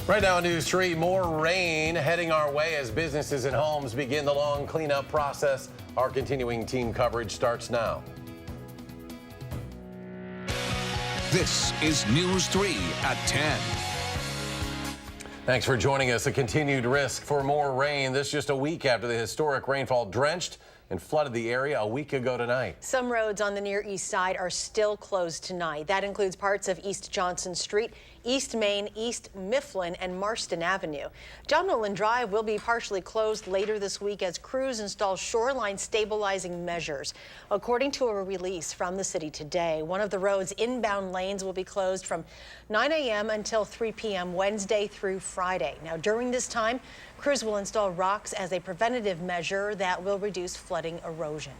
Right now on News 3, more rain heading our way as businesses and homes begin the long cleanup process. Our continuing team coverage starts now. This is News 3 at 10. Thanks for joining us. A continued risk for more rain. This just a week after the historic rainfall drenched and flooded the area a week ago tonight. Some roads on the Near East Side are still closed tonight. That includes parts of East Johnson Street, East Main, East Mifflin, and Marston Avenue. John Nolan Drive will be partially closed later this week as crews install shoreline stabilizing measures. According to a release from the city today, one of the road's inbound lanes will be closed from 9 a.m. until 3 p.m. Wednesday through Friday. Now, during this time, crews will install rocks as a preventative measure that will reduce flooding erosion.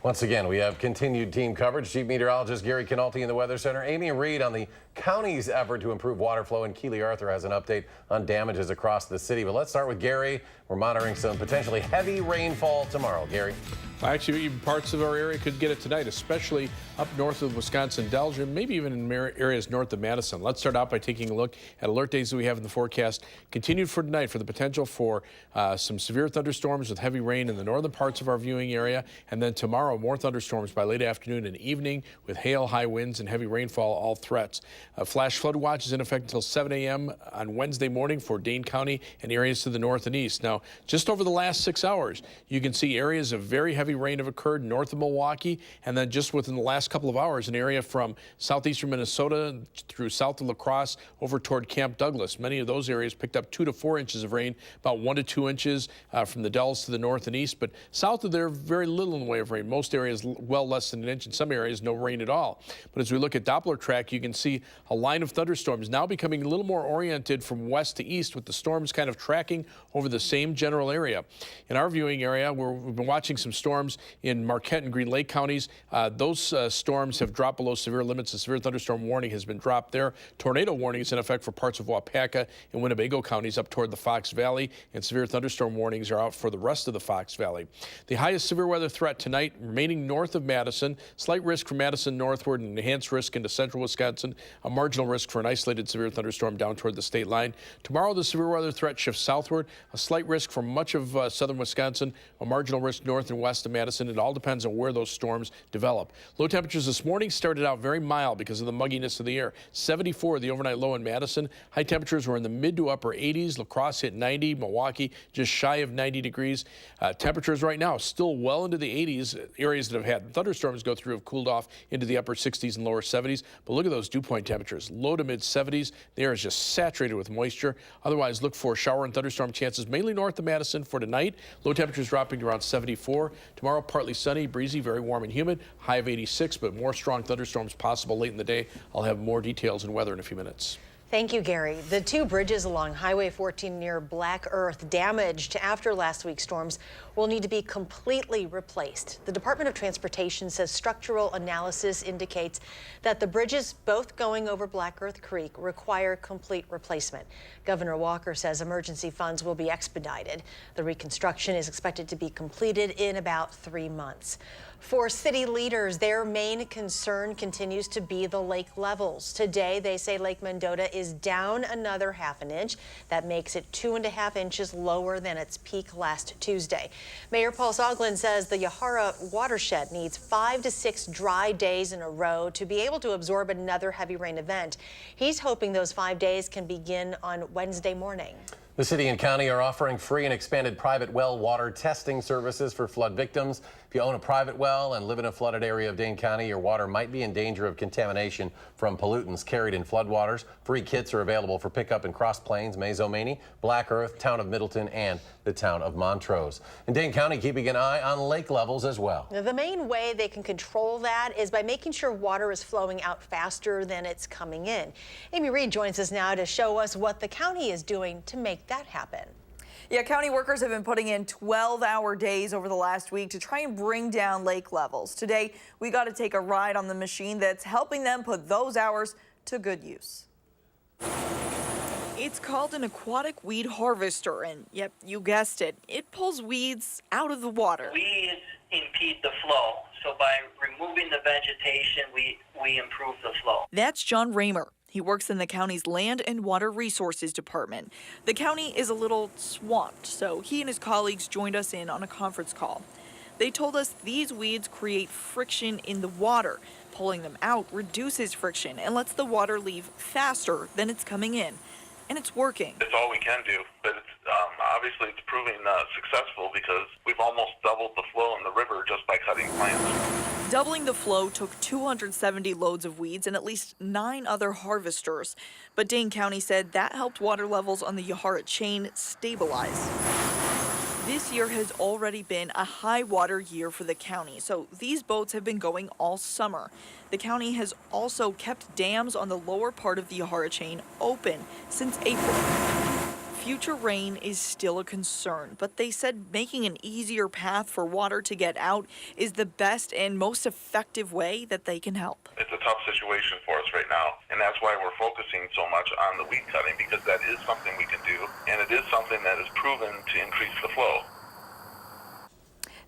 Once again, we have continued team coverage. Chief Meteorologist Gary Canalti in the Weather Center. Amy Reed on the county's effort to improve water flow, and Keely Arthur has an update on damages across the city. But let's start with Gary. We're monitoring some potentially heavy rainfall tomorrow. Gary. Actually, even parts of our area could get it tonight, especially up north of Wisconsin Dells, and maybe even in areas north of Madison. Let's start out by taking a look at alert days that we have in the forecast. Continued for tonight for the potential for some severe thunderstorms with heavy rain in the northern parts of our viewing area. And then tomorrow, more thunderstorms by late afternoon and evening with hail, high winds, and heavy rainfall, all threats. Flash flood watch is in effect until 7 a.m. on Wednesday morning for Dane County and areas to the north and east. Now, just over the last 6 hours, you can see areas of very heavy rain have occurred north of Milwaukee, and then just within the last couple of hours, an area from southeastern Minnesota through south of La Crosse over toward Camp Douglas. Many of those areas picked up 2 to 4 inches of rain, about 1 to 2 inches from the Dells to the north and east. But south of there, very little in the way of rain. Most areas well less than an inch. In some areas, no rain at all. But as we look at Doppler track, you can see a line of thunderstorms now becoming a little more oriented from west to east, with the storms kind of tracking over the same general area. In our viewing area, we've been watching some storms in Marquette and Green Lake counties. Those storms have dropped below severe limits. The severe thunderstorm warning has been dropped there. Tornado warning is in effect for parts of Waupaca and Winnebago counties up toward the Fox Valley, and severe thunderstorm warnings are out for the rest of the Fox Valley. The highest severe weather threat tonight remaining north of Madison. Slight risk from Madison northward and enhanced risk into central Wisconsin. A marginal risk for an isolated severe thunderstorm down toward the state line. Tomorrow, the severe weather threat shifts southward. A slight risk for much of southern Wisconsin. A marginal risk north and west of Madison. It all depends on where those storms develop. Low temperatures this morning started out very mild because of the mugginess of the air. 74 the overnight low in Madison. High temperatures were in the mid to upper 80s. La Crosse hit 90. Milwaukee just shy of 90 degrees. Temperatures right now still well into the 80s. Areas that have had thunderstorms go through have cooled off into the upper 60s and lower 70s. But look at those dew point temperatures. Low to mid 70s. The air is just saturated with moisture. Otherwise, look for shower and thunderstorm chances mainly north of Madison for tonight. Low temperatures dropping to around 74. Tomorrow, partly sunny, breezy, very warm and humid, high of 86, but more strong thunderstorms possible late in the day. I'll have more details and weather in a few minutes. Thank you, Gary. The 2 bridges along Highway 14 near Black Earth, damaged after last week's storms, will need to be completely replaced. The Department of Transportation says structural analysis indicates that the bridges both going over Black Earth Creek require complete replacement. Governor Walker says emergency funds will be expedited. The reconstruction is expected to be completed in about 3 months. For city leaders, their main concern continues to be the lake levels. Today, they say Lake Mendota is down another half an inch. That makes it 2.5 inches lower than its peak last Tuesday. Mayor Paul Soglin says the Yahara watershed needs 5 to 6 dry days in a row to be able to absorb another heavy rain event. He's hoping those 5 days can begin on Wednesday morning. The city and county are offering free and expanded private well water testing services for flood victims. If you own a private well and live in a flooded area of Dane County, your water might be in danger of contamination from pollutants carried in floodwaters. Free kits are available for pickup in Cross Plains, Maizomanie, Black Earth, town of Middleton, and the town of Montrose. In Dane County, keeping an eye on lake levels as well. Now, the main way they can control that is by making sure water is flowing out faster than it's coming in. Amy Reed joins us now to show us what the county is doing to make that happen. Yeah, county workers have been putting in 12-hour days over the last week to try and bring down lake levels. Today, we got to take a ride on the machine that's helping them put those hours to good use. It's called an aquatic weed harvester, and yep, you guessed it, it pulls weeds out of the water. Weeds impede the flow, so by removing the vegetation, we improve the flow. That's John Raymer. He works in the county's Land and Water Resources Department. The county is a little swamped, so he and his colleagues joined us in on a conference call. They told us these weeds create friction in the water. Pulling them out reduces friction and lets the water leave faster than it's coming in. And it's working. It's all we can do, but it's, obviously it's proving successful because we've almost doubled the flow in the river just by cutting plants. Doubling the flow took 270 loads of weeds and at least 9 other harvesters. But Dane County said that helped water levels on the Yahara chain stabilize. This year has already been a high water year for the county, so these boats have been going all summer. The county has also kept dams on the lower part of the Yahara chain open since April. Future rain is still a concern, but they said making an easier path for water to get out is the best and most effective way that they can help. It's a tough situation for us right now, and that's why we're focusing so much on the weed cutting, because that is something we can do, and it is something that is proven to increase the flow.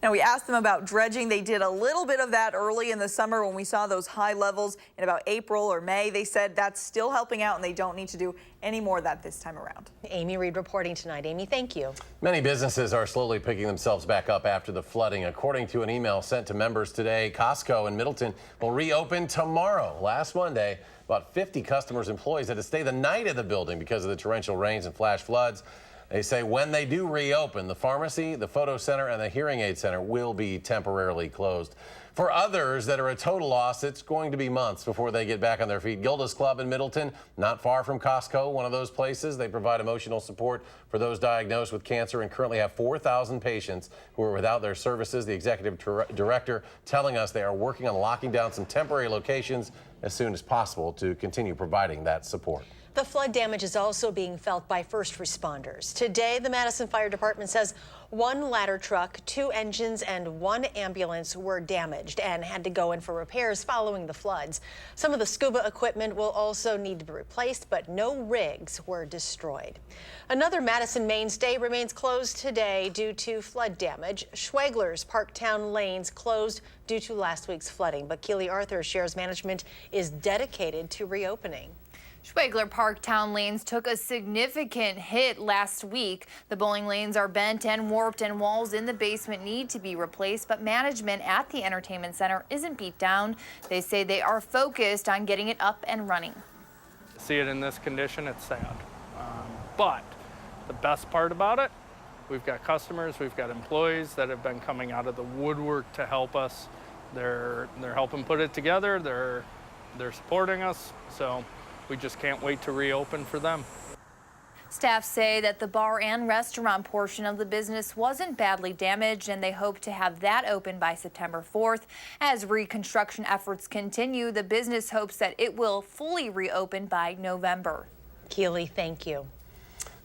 Now, we asked them about dredging. They did a little bit of that early in the summer when we saw those high levels in about April or May. They said that's still helping out and they don't need to do any more of that this time around. Amy Reed reporting tonight. Amy, thank you. Many businesses are slowly picking themselves back up after the flooding. According to an email sent to members today, Costco in Middleton will reopen tomorrow. Last Monday, about 50 customers' employees had to stay the night at the building because of the torrential rains and flash floods. They say when they do reopen, the pharmacy, the photo center, and the hearing aid center will be temporarily closed. For others that are a total loss, it's going to be months before they get back on their feet. Gilda's Club in Middleton, not far from Costco, one of those places. They provide emotional support for those diagnosed with cancer and currently have 4,000 patients who are without their services. The executive director telling us they are working on locking down some temporary locations as soon as possible to continue providing that support. The flood damage is also being felt by first responders. Today, the Madison Fire Department says 1 ladder truck, 2 engines, and 1 ambulance were damaged and had to go in for repairs following the floods. Some of the scuba equipment will also need to be replaced, but no rigs were destroyed. Another Madison mainstay remains closed today due to flood damage. Schwegler's Parktown lanes closed due to last week's flooding, but Keely Arthur shares management is dedicated to reopening. Schwegler Parktown lanes took a significant hit last week. The bowling lanes are bent and warped and walls in the basement need to be replaced, but management at the entertainment center isn't beat down. They say they are focused on getting it up and running. To see it in this condition, it's sad. But the best part about it, we've got customers, we've got employees that have been coming out of the woodwork to help us. They're helping put it together. They're supporting us. So we just can't wait to reopen for them. Staff say that the bar and restaurant portion of the business wasn't badly damaged, and they hope to have that open by September 4th. As reconstruction efforts continue, the business hopes that it will fully reopen by November. Keely, thank you.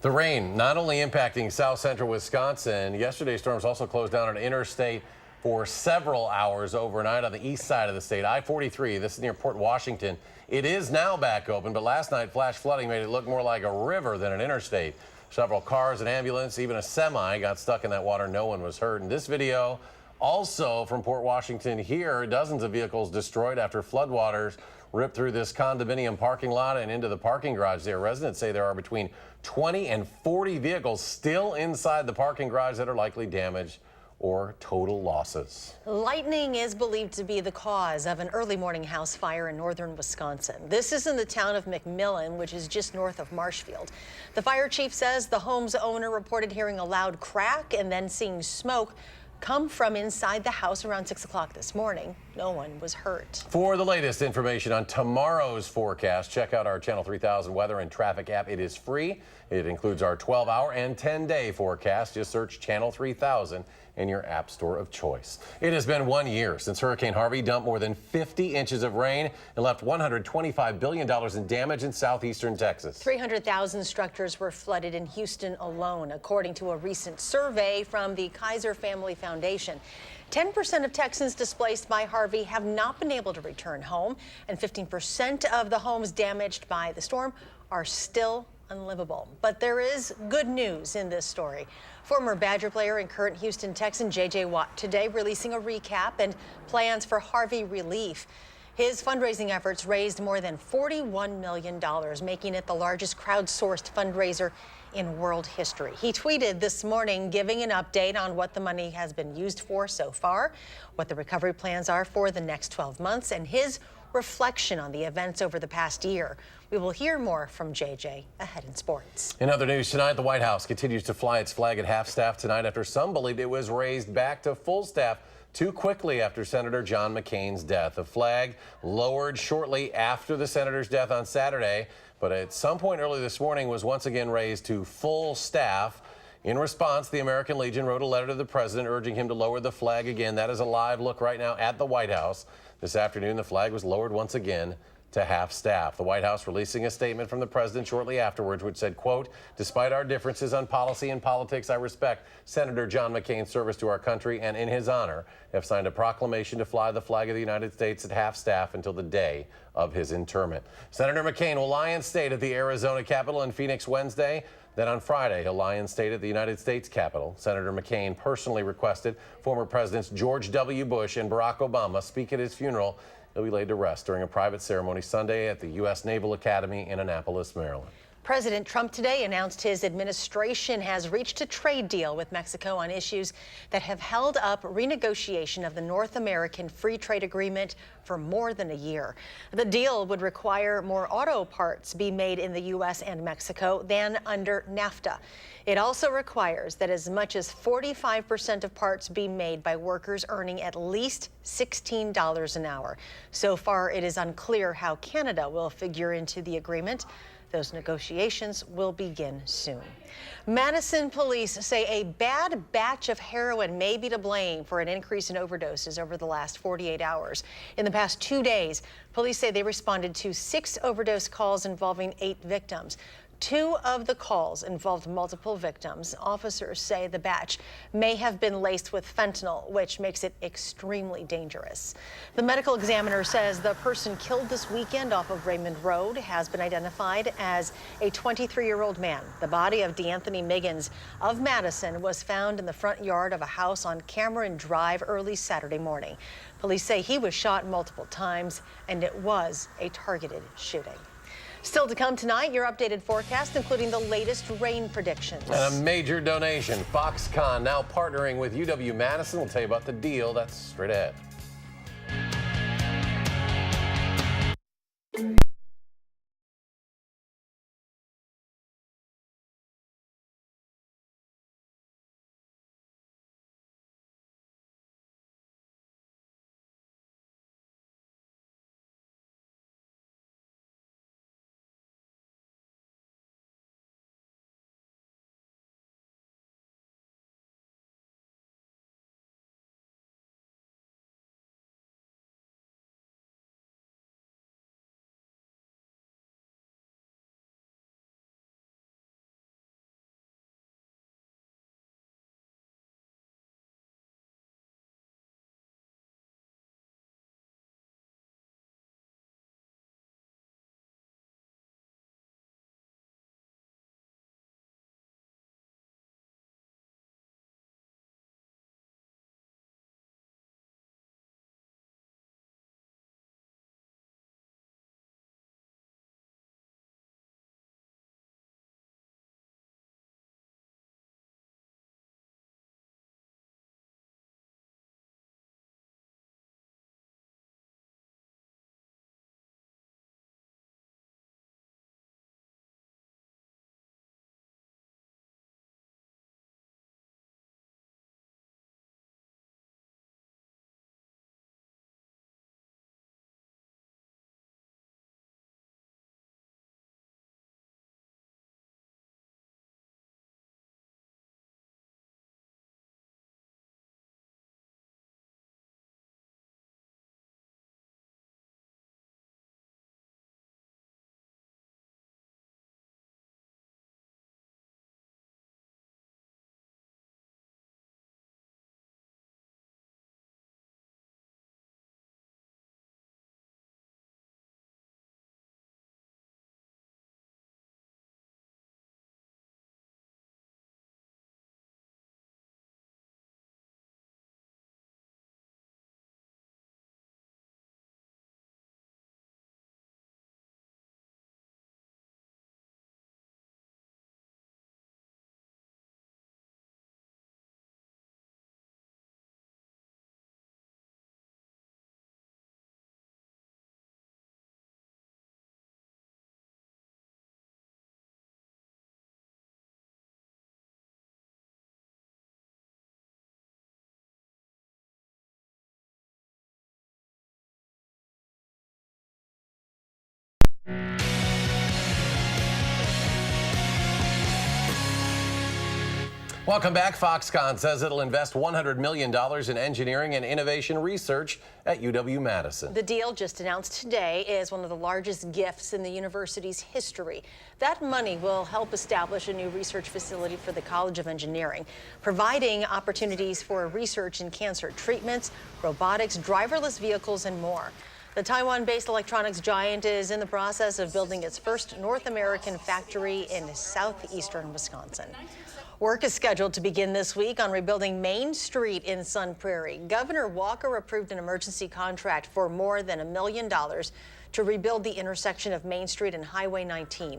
The rain not only impacting south central Wisconsin, yesterday's storms also closed down an interstate for several hours overnight on the east side of the state. I-43, this is near Port Washington. It is now back open, but last night flash flooding made it look more like a river than an interstate. Several cars, an ambulance, even a semi got stuck in that water. No one was hurt. In this video, also from Port Washington here, dozens of vehicles destroyed after floodwaters ripped through this condominium parking lot and into the parking garage there. Residents say there are between 20 and 40 vehicles still inside the parking garage that are likely damaged or total losses. Lightning is believed to be the cause of an early morning house fire in northern Wisconsin. This is in the town of McMillan, which is just north of Marshfield. The fire chief says the home's owner reported hearing a loud crack and then seeing smoke come from inside the house around 6 o'clock this morning. No one was hurt. For the latest information on tomorrow's forecast, check out our Channel 3000 weather and traffic app. It is free. It includes our 12-hour and 10-day forecast. Just search Channel 3000 in your app store of choice. It has been 1 year since Hurricane Harvey dumped more than 50 inches of rain and left $125 billion in damage in southeastern Texas. 300,000 structures were flooded in Houston alone, according to a recent survey from the Kaiser Family Foundation. 10% of Texans displaced by Harvey have not been able to return home, and 15% of the homes damaged by the storm are still unlivable. But there is good news in this story. Former Badger player and current Houston Texan J.J. Watt today releasing a recap and plans for Harvey relief. His fundraising efforts raised more than $41 million, making it the largest crowdsourced fundraiser in world history. He tweeted this morning giving an update on what the money has been used for so far, what the recovery plans are for the next 12 months, and his reflection on the events over the past year. We will hear more from JJ ahead in sports. In other news tonight, the White House continues to fly its flag at half-staff tonight after some believed it was raised back to full staff too quickly after Senator John McCain's death. The flag lowered shortly after the senator's death on Saturday, but at some point early this morning was once again raised to full staff. In response, the American Legion wrote a letter to the president urging him to lower the flag again. That is a live look right now at the White House. This afternoon, the flag was lowered once again to half-staff. The White House releasing a statement from the president shortly afterwards, which said, quote, "Despite our differences on policy and politics, I respect Senator John McCain's service to our country, and in his honor, have signed a proclamation to fly the flag of the United States at half-staff until the day of his interment." Senator McCain will lie in state at the Arizona Capitol in Phoenix Wednesday. Then on Friday, he'll lie in state at the United States Capitol. Senator McCain personally requested former Presidents George W. Bush and Barack Obama speak at his funeral. He'll be laid to rest during a private ceremony Sunday at the U.S. Naval Academy in Annapolis, Maryland. President Trump today announced his administration has reached a trade deal with Mexico on issues that have held up renegotiation of the North American Free Trade Agreement for more than a year. The deal would require more auto parts be made in the U.S. and Mexico than under NAFTA. It also requires that as much as 45% of parts be made by workers earning at least $16 an hour. So far, it is unclear how Canada will figure into the agreement. Those negotiations will begin soon. Madison police say a bad batch of heroin may be to blame for an increase in overdoses over the last 48 hours. In the past 2 days, police say they responded to 6 overdose calls involving 8 victims. 2 of the calls involved multiple victims. Officers say the batch may have been laced with fentanyl, which makes it extremely dangerous. The medical examiner says the person killed this weekend off of Raymond Road has been identified as a 23-year-old man. The body of DeAnthony Miggins of Madison was found in the front yard of a house on Cameron Drive early Saturday morning. Police say he was shot multiple times and it was a targeted shooting. Still to come tonight, your updated forecast, including the latest rain predictions. And a major donation. Foxconn now partnering with UW-Madison. We'll tell you about the deal. That's straight ahead. Welcome back. Foxconn says it'll invest $100 million in engineering and innovation research at UW-Madison. The deal just announced today is one of the largest gifts in the university's history. That money will help establish a new research facility for the College of Engineering, providing opportunities for research in cancer treatments, robotics, driverless vehicles, and more. The Taiwan-based electronics giant is in the process of building its first North American factory in southeastern Wisconsin. Work is scheduled to begin this week on rebuilding Main Street in Sun Prairie. Governor Walker approved an emergency contract for more than $1 million to rebuild the intersection of Main Street and Highway 19.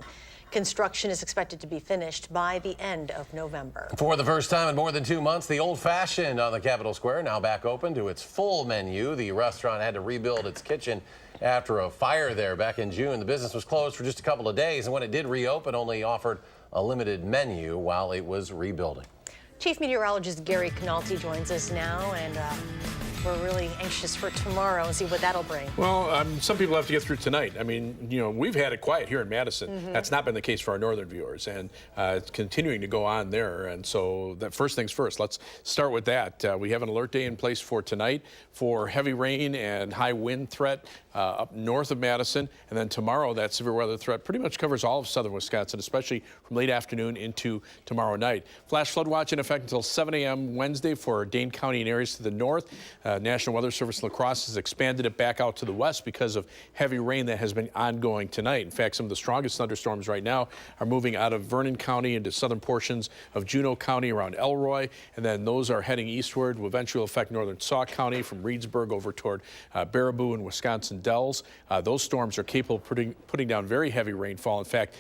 Construction is expected to be finished by the end of November. For the first time in more than 2 months, the Old Fashioned on the Capitol Square now back open to its full menu. The restaurant had to rebuild its kitchen after a fire there back in June. The business was closed for just a couple of days, and when it did reopen, only offered a limited menu while it was rebuilding. Chief Meteorologist Gary Canalti joins us now, and we're really anxious for tomorrow and see what that'll bring. Well, some people have to get through tonight. I mean, you know, we've had it quiet here in Madison. That's not been the case for our northern viewers, and it's continuing to go on there. And so, that first things first, let's start with that. We have an alert day in place for tonight for heavy rain and high wind threat up north of Madison. And then tomorrow, that severe weather threat pretty much covers all of southern Wisconsin, especially from late afternoon into tomorrow night. Flash flood watch in effect until 7 a.m. Wednesday for Dane County and areas to the north. National Weather Service La Crosse has expanded it back out to the west because of heavy rain that has been ongoing tonight. In fact, some of the strongest thunderstorms right now are moving out of Vernon County into southern portions of Juneau County around Elroy, and then those are heading eastward, will eventually affect northern Sauk County from Reedsburg over toward Baraboo and Wisconsin Dells. Those storms are capable of putting down very heavy rainfall. In fact,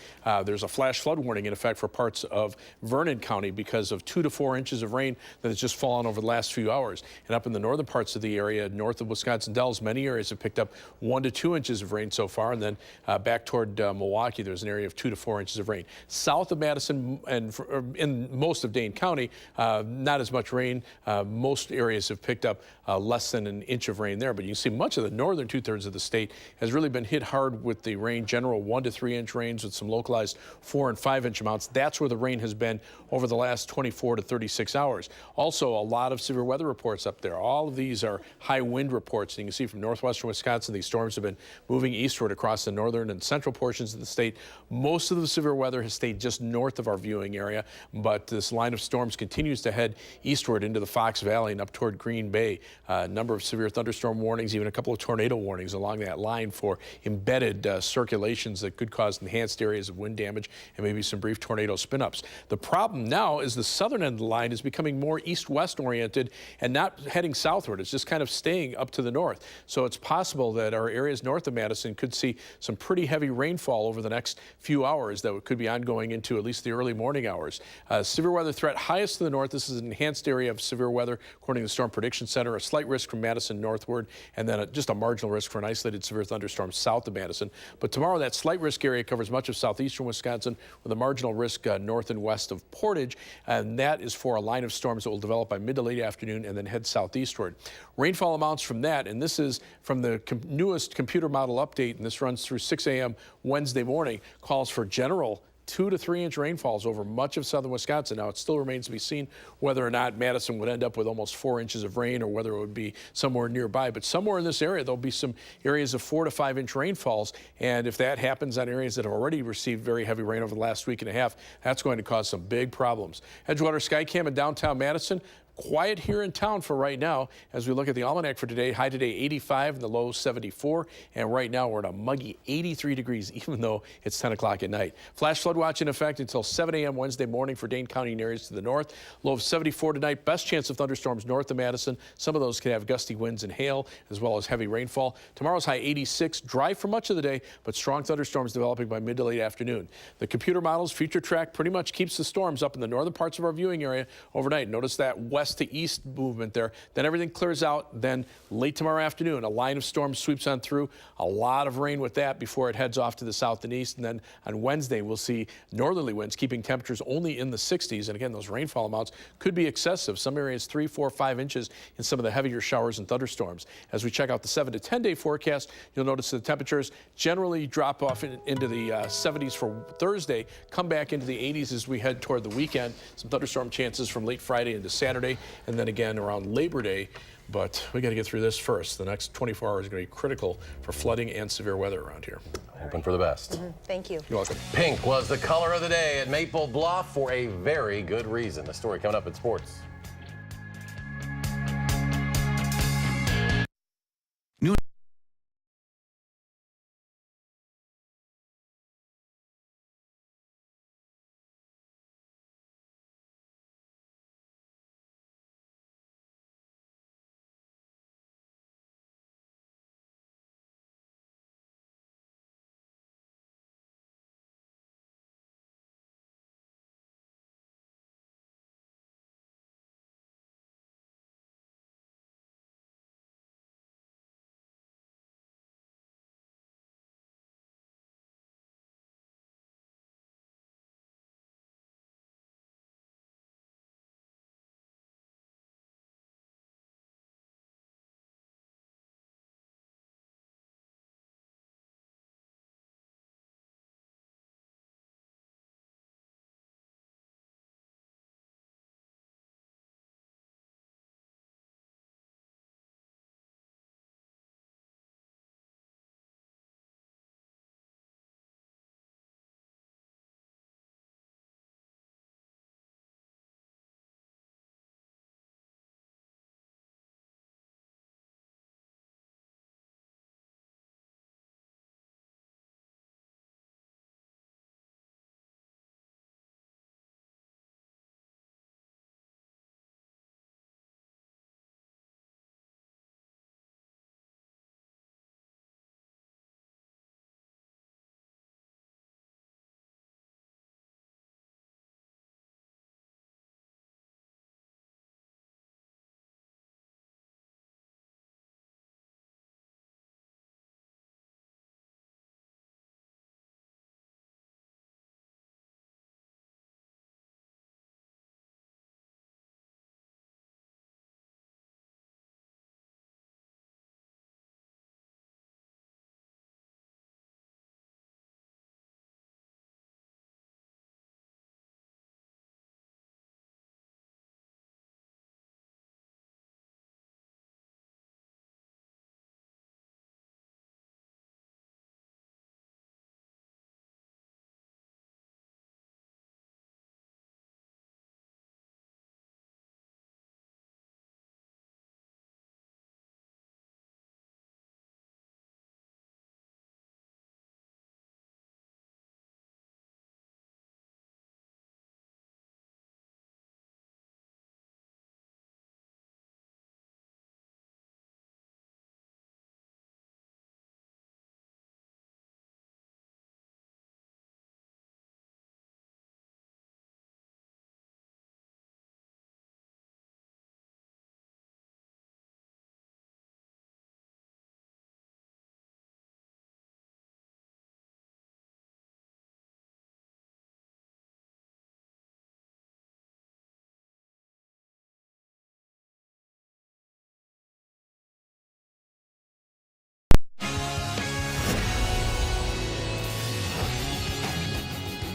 there's a flash flood warning in effect for parts of Vernon County because of 2 to 4 inches of rain that has just fallen over the last few hours. And up in the northern parts of the area, north of Wisconsin Dells, many areas have picked up 1 to 2 inches of rain so far. And then back toward Milwaukee, there's an area of 2 to 4 inches of rain. South of Madison and in most of Dane County, not as much rain. Most areas have picked up less than an inch of rain there. But you can see much of the northern 2/3 of the state has really been hit hard with the rain, general 1 to 3 inch rains with some localized 4 and 5 inch amounts. That's where the rain has been over the last 24 to 36 hours. Also, a lot of severe weather reports up there. All of these are high wind reports. And you can see from northwestern Wisconsin, these storms have been moving eastward across the northern and central portions of the state. Most of the severe weather has stayed just north of our viewing area, but this line of storms continues to head eastward into the Fox Valley and up toward Green Bay. A number of severe thunderstorm warnings, even a couple of tornado warnings along that line for embedded circulations that could cause enhanced areas of wind damage and maybe some brief tornado spin-ups. The problem now is the southern end of the line is becoming more east-west oriented and not heading southward. It's just kind of staying up to the north. So it's possible that our areas north of Madison could see some pretty heavy rainfall over the next few hours that could be ongoing into at least the early morning hours. Severe weather threat highest to the north. This is an enhanced area of severe weather according to the Storm Prediction Center. A slight risk from Madison northward, and then just a marginal risk for an isolated severe thunderstorm south of Madison. But tomorrow, that slight risk area covers much of southeastern Wisconsin with a marginal risk north and west of Portage, and that is for a line of storms that will develop by mid to late afternoon and then head southeastward. Rainfall amounts from that, and this is from the newest computer model update, and this runs through 6 a.m. Wednesday morning, calls for general 2 to 3 inch rainfalls over much of southern Wisconsin. Now, it still remains to be seen whether or not Madison would end up with almost 4 inches of rain or whether it would be somewhere nearby. But somewhere in this area, there'll be some areas of 4 to 5 inch rainfalls. And if that happens on areas that have already received very heavy rain over the last week and a half, that's going to cause some big problems. Edgewater Skycam in downtown Madison. Quiet here in town for right now as we look at the almanac for today. High today 85 and the low 74, and right now we're at a muggy 83 degrees even though it's 10 o'clock at night. Flash flood watch in effect until 7 a.m. Wednesday morning for Dane County and areas to the north. Low of 74 tonight. Best chance of thunderstorms north of Madison. Some of those could have gusty winds and hail as well as heavy rainfall. Tomorrow's high 86, dry for much of the day, but strong thunderstorms developing by mid to late afternoon. The computer models future track pretty much keeps the storms up in the northern parts of our viewing area overnight. Notice that west west to east movement there. Then everything clears out. Then late tomorrow afternoon, a line of storms sweeps on through. A lot of rain with that before it heads off to the south and east. And then on Wednesday, we'll see northerly winds keeping temperatures only in the 60s. And again, those rainfall amounts could be excessive. Some areas 3, 4, 5 inches in some of the heavier showers and thunderstorms. As we check out the 7 to 10 day forecast, you'll notice the temperatures generally drop off into the 70s for Thursday, come back into the 80s as we head toward the weekend. Some thunderstorm chances from late Friday into Saturday, and then again around Labor Day. But we got to get through this first. The next 24 hours are going to be critical for flooding and severe weather around here. Hoping for the best. Thank you. You're welcome. Pink was the color of the day at Maple Bluff for a very good reason. The story coming up in sports.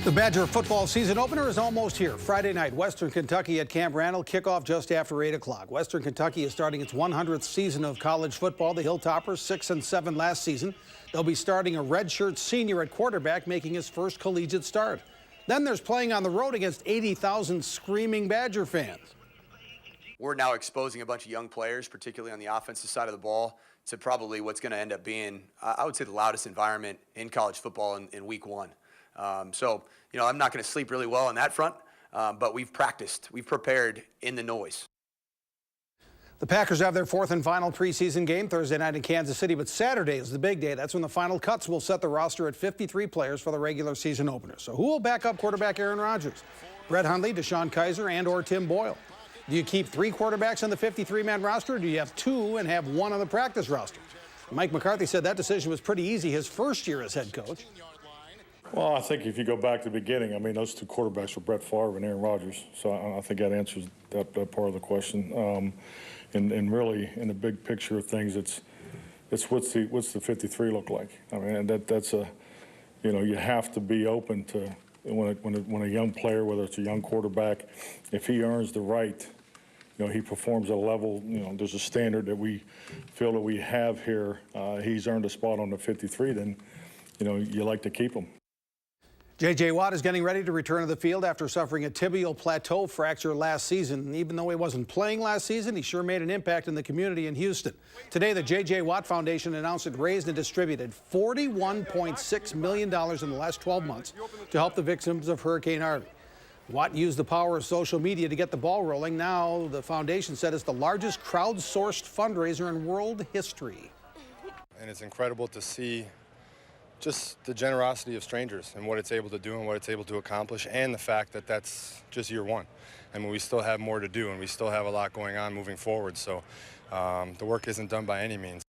The Badger football season opener is almost here. Friday night, Western Kentucky at Camp Randall, kickoff just after 8 o'clock. Western Kentucky is starting its 100th season of college football. The Hilltoppers 6-7 last season. They'll be starting a redshirt senior at quarterback, making his first collegiate start. Then there's playing on the road against 80,000 screaming Badger fans. We're now exposing a bunch of young players, particularly on the offensive side of the ball, to probably what's going to end up being, I would say, the loudest environment in college football in week one. So, you know, I'm not going to sleep really well on that front, but we've practiced. We've prepared in the noise. The Packers have their fourth and final preseason game Thursday night in Kansas City, but Saturday is the big day. That's when the final cuts will set the roster at 53 players for the regular season opener. So who will back up quarterback Aaron Rodgers? Brett Hundley, Deshaun Kaiser, and or Tim Boyle. Do you keep 3 quarterbacks on the 53-man roster, or do you have 2 and have 1 on the practice roster? Mike McCarthy said that decision was pretty easy his first year as head coach. Well, I think if you go back to the beginning, I mean, those 2 quarterbacks were Brett Favre and Aaron Rodgers. So I think that answers that part of the question. And really, in the big picture of things, it's what's the 53 look like? I mean, that's a, you know, you have to be open to when a young player, whether it's a young quarterback, if he earns the right, you know, he performs at a level, you know, there's a standard that we feel that we have here. He's earned a spot on the 53, then, you know, you like to keep him. J.J. Watt is getting ready to return to the field after suffering a tibial plateau fracture last season. Even though he wasn't playing last season, he sure made an impact in the community in Houston. Today, the J.J. Watt Foundation announced it raised and distributed $41.6 million in the last 12 months to help the victims of Hurricane Harvey. Watt used the power of social media to get the ball rolling. Now, the foundation said it's the largest crowdsourced fundraiser in world history. And it's incredible to see just the generosity of strangers and what it's able to do and what it's able to accomplish, and the fact that that's just year 1. I mean, we still have more to do, and we still have a lot going on moving forward. So the work isn't done by any means.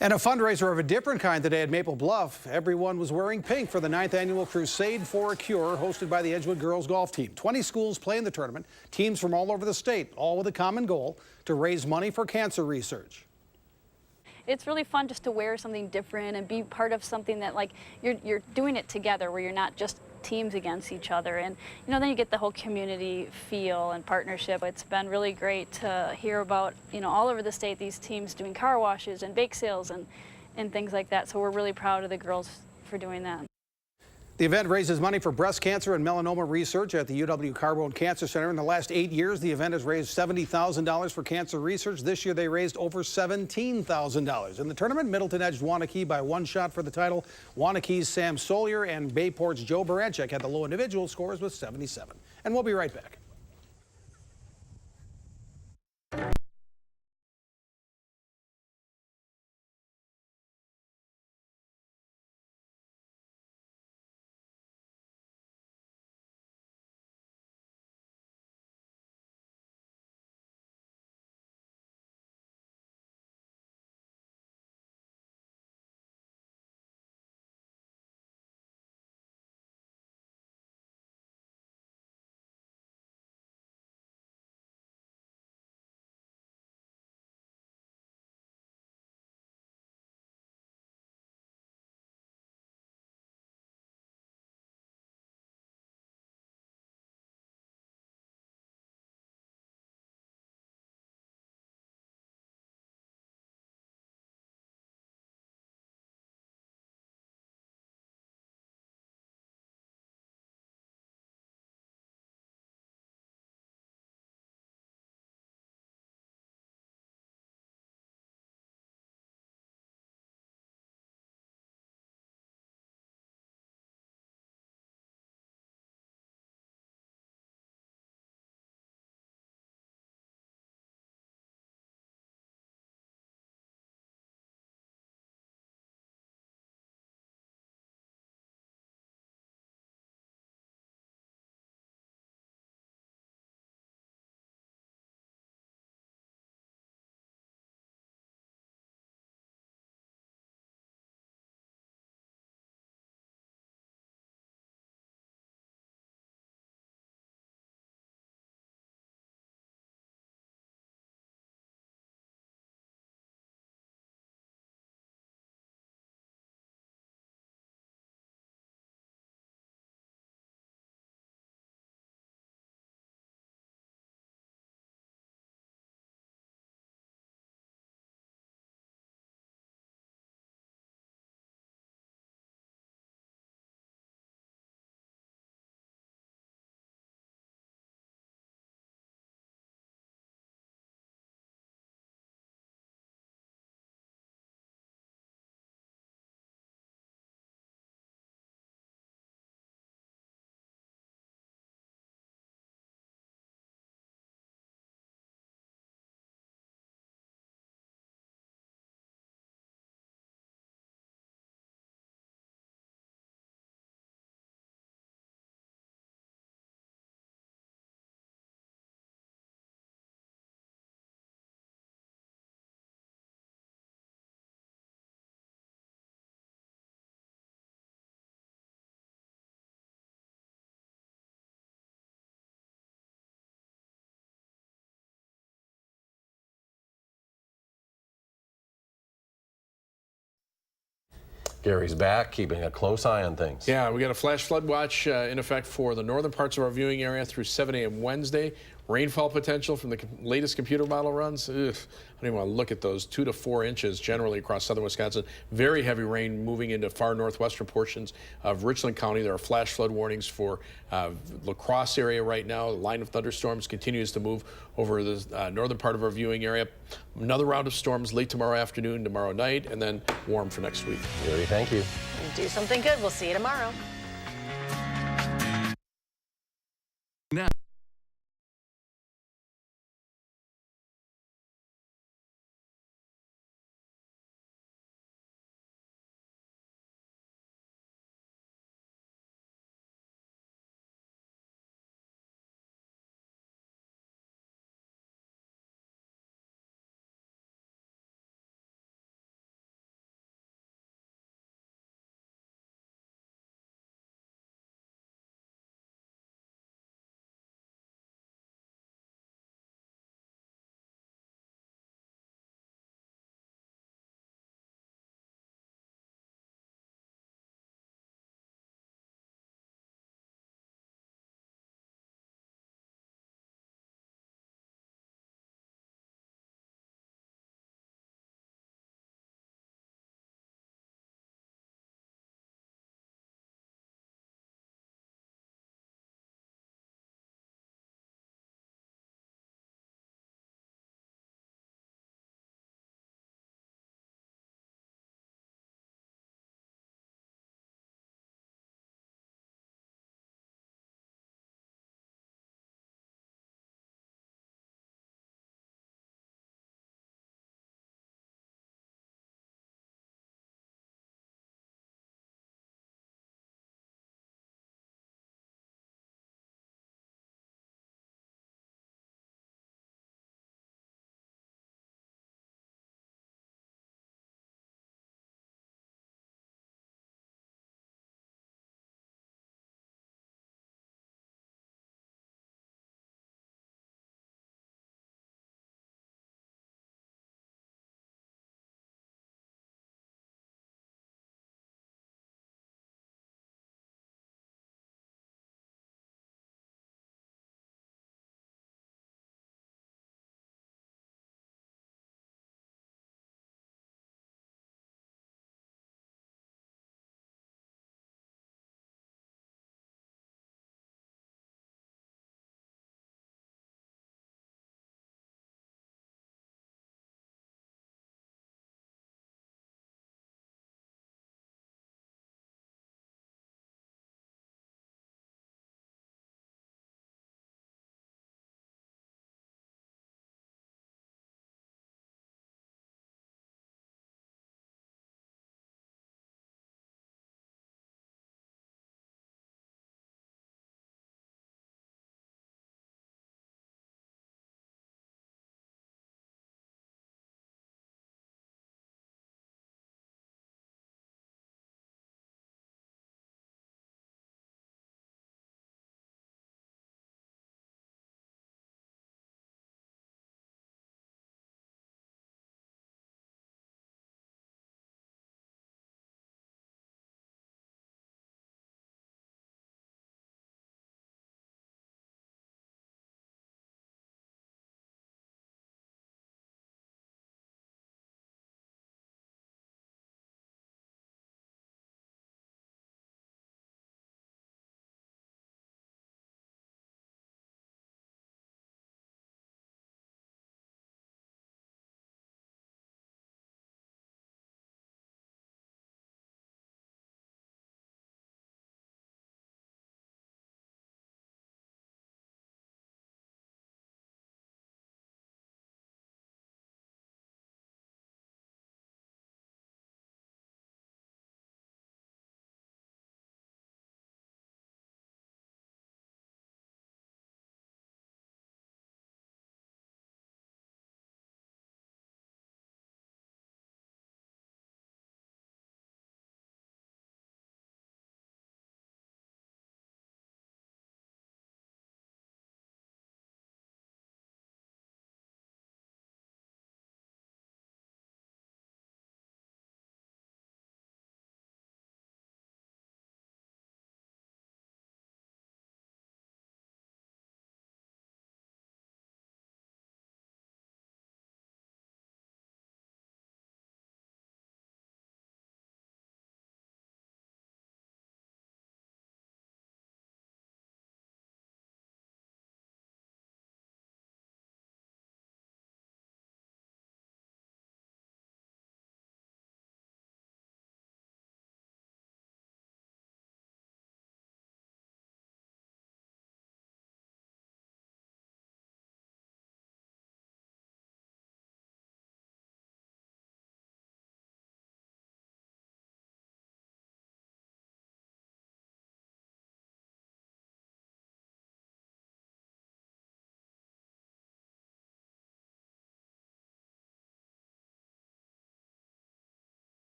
And a fundraiser of a different kind today at Maple Bluff. Everyone was wearing pink for the 9th annual Crusade for a Cure, hosted by the Edgewood girls golf team. 20 schools play in the tournament, teams from all over the state, all with a common goal: to raise money for cancer research. It's really fun just to wear something different and be part of something that, like, you're doing it together, where you're not just teams against each other. And, you know, then you get the whole community feel and partnership. It's been really great to hear about, you know, all over the state, these teams doing car washes and bake sales and things like that. So we're really proud of the girls for doing that. The event raises money for breast cancer and melanoma research at the UW Carbone Cancer Center. In the last 8 years, the event has raised $70,000 for cancer research. This year, they raised over $17,000. In the tournament, Middleton edged Waunakee by 1 shot for the title. Waunakee's Sam Solier and Bayport's Joe Baranchik had the low individual scores with 77. And we'll be right back. Gary's back, keeping a close eye on things. Yeah, we got a flash flood watch in effect for the northern parts of our viewing area through 7 a.m. Wednesday. Rainfall potential from the latest computer model runs. Ugh, I don't even want to look at those. 2 to 4 inches generally across southern Wisconsin. Very heavy rain moving into far northwestern portions of Richland County. There are flash flood warnings for La Crosse area right now. The line of thunderstorms continues to move over the northern part of our viewing area. Another round of storms late tomorrow afternoon, tomorrow night, and then warm for next week. Gary, thank you. Do something good. We'll see you tomorrow. Now.